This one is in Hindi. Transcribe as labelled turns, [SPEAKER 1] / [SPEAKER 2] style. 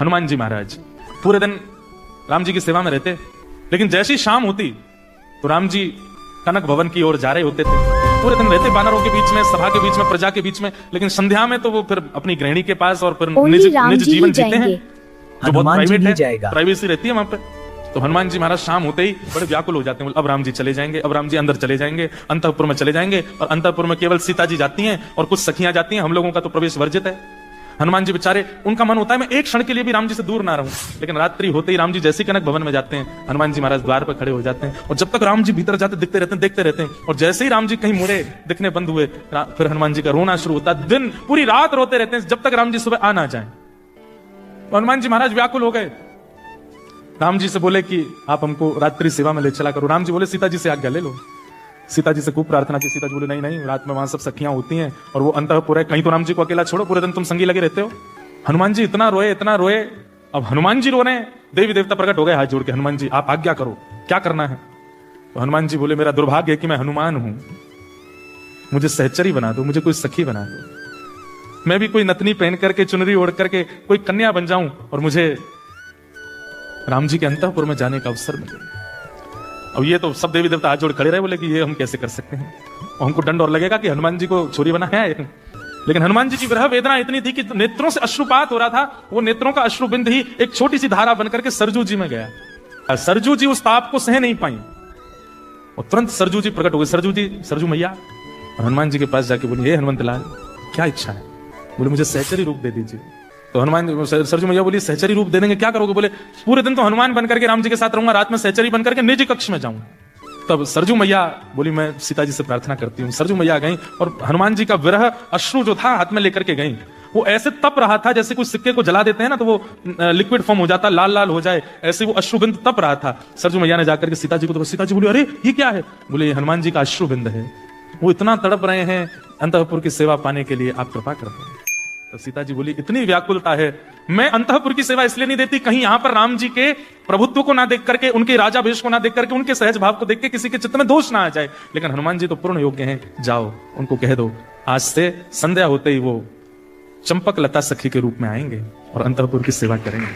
[SPEAKER 1] हनुमान जी महाराज पूरे दिन राम जी की सेवा में रहते, लेकिन जैसी शाम होती तो राम जी कनक भवन की ओर जा रहे होते थे। पूरे दिन रहते वानरों के बीच में, सभा के बीच में, प्रजा के बीच में, लेकिन संध्या में तो वो फिर अपनी गृहिणी के पास और फिर निज जीवन जीते हैं, जो बहुत प्राइवेट है, प्राइवेसी रहती है वहां पे। तो हनुमान जी महाराज शाम होते ही बड़े व्याकुल हो जाते हैं, अब राम जी चले जाएंगे, अब राम जी अंदर चले जाएंगे, अंतःपुर में चले जाएंगे, और अंतःपुर में केवल सीता जी जाती हैं और कुछ सखियां जाती हैं, हम लोगों का तो प्रवेश वर्जित है। हनुमान जी बेचारे, उनका मन होता है मैं एक क्षण के लिए भी राम जी से दूर ना रहूं, लेकिन रात्रि होते ही राम जी जैसे कनक भवन में जाते हैं, हनुमान जी महाराज द्वार पर खड़े हो जाते हैं, और जब तक राम जी भीतर जाते दिखते रहते हैं, देखते रहते हैं, और जैसे ही राम जी कहीं मुड़े दिखने बंद हुए, फिर हनुमान जी का रोना शुरू होता है। दिन पूरी रात रोते रहते हैं जब तक राम जी सुबह आ ना जाए। हनुमान जी महाराज व्याकुल हो गए, राम जी से बोले कि आप हमको रात्रि सेवा में ले चला करो। राम जी बोले सीता जी से आज्ञा ले लो। सीता जी से खूब प्रार्थना की, सीता जी बोले नहीं नहीं, रात में वहां सब सखियां होती हैं और वो अंतःपुर है, कहीं तो राम जी को अकेला छोड़ो, पूरे दिन तुम संगी लगे रहते हो। हनुमान जी इतना रोए इतना रोए, अब हनुमान जी रो रहे हैं, देवी देवता प्रकट हो गए हाथ जोड़ के, हनुमान जी आप आज्ञा करो क्या करना है। तो हनुमान जी बोले मेरा दुर्भाग्य है कि मैं हनुमान हूं, मुझे सहचरी बना दो, मुझे कोई सखी बना दो, मैं भी कोई नथनी पहन करके चुनरी ओढ़ करके कोई कन्या बन जाऊं और मुझे राम जी के अंतःपुर में जाने का अवसर मिले। अब ये तो सब देवी देवता हाथ जोड़ खड़े रहे, बोले कि ये हम कैसे कर सकते हैं, और हमको दंड और लगेगा कि हनुमान जी को छोरी बना है। लेकिन हनुमान जी की विरह वेदना इतनी थी कि नेत्रों से अश्रुपात हो रहा था, वो नेत्रों का अश्रुबिंद ही एक छोटी सी धारा बनकर के सरजू जी में गया। सरजू जी उस ताप को सह नहीं पाई और तुरंत सरजू जी प्रकट हो गए। सरजू जी, सरजू मैया हनुमान जी के पास जाके बोली हे हनुमंत लाल क्या इच्छा है। बोले मुझे सहचरी रूप दे दीजिए। तो हनुमान सरजू मैया बोली सहचरी रूप दे देंगे, क्या करोगे। बोले पूरे दिन तो हनुमान बनकर के राम जी के साथ रहूंगा, रात में सहचरी बनकर के निज कक्ष में जाऊं। तब सरजू मैया बोली मैं सीता जी से प्रार्थना करती हूँ। सरजू मैया गई और हनुमान जी का विरह अश्रु जो था हाथ में लेकर के गई, वो ऐसे तप रहा था जैसे कुछ सिक्के को जला देते हैं ना तो वो लिक्विड फॉर्म हो जाता, लाल लाल हो जाए, ऐसे वो अश्रुबिंद तप रहा था। सरजू मैया ने जाकर के सीता जी को, तो सीता जी बोली अरे ये क्या है। बोले ये हनुमान जी का अश्रुबिंद है, वो इतना तड़प रहे हैं अंतःपुर की सेवा पाने के लिए, आप कृपा कर दो। तो सीता जी बोली इतनी व्याकुलता है, मैं अंतःपुर की सेवा इसलिए नहीं देती कहीं यहां पर राम जी के प्रभुत्व को ना देख करके, उनके राजा भेष को ना देख करके, उनके सहज भाव को देख के किसी के चित्त में दोष ना आ जाए। लेकिन हनुमान जी तो पूर्ण योग्य हैं, जाओ उनको कह दो आज से संध्या होते ही वो चंपक लता सखी के रूप में आएंगे और अंतःपुर की सेवा करेंगे।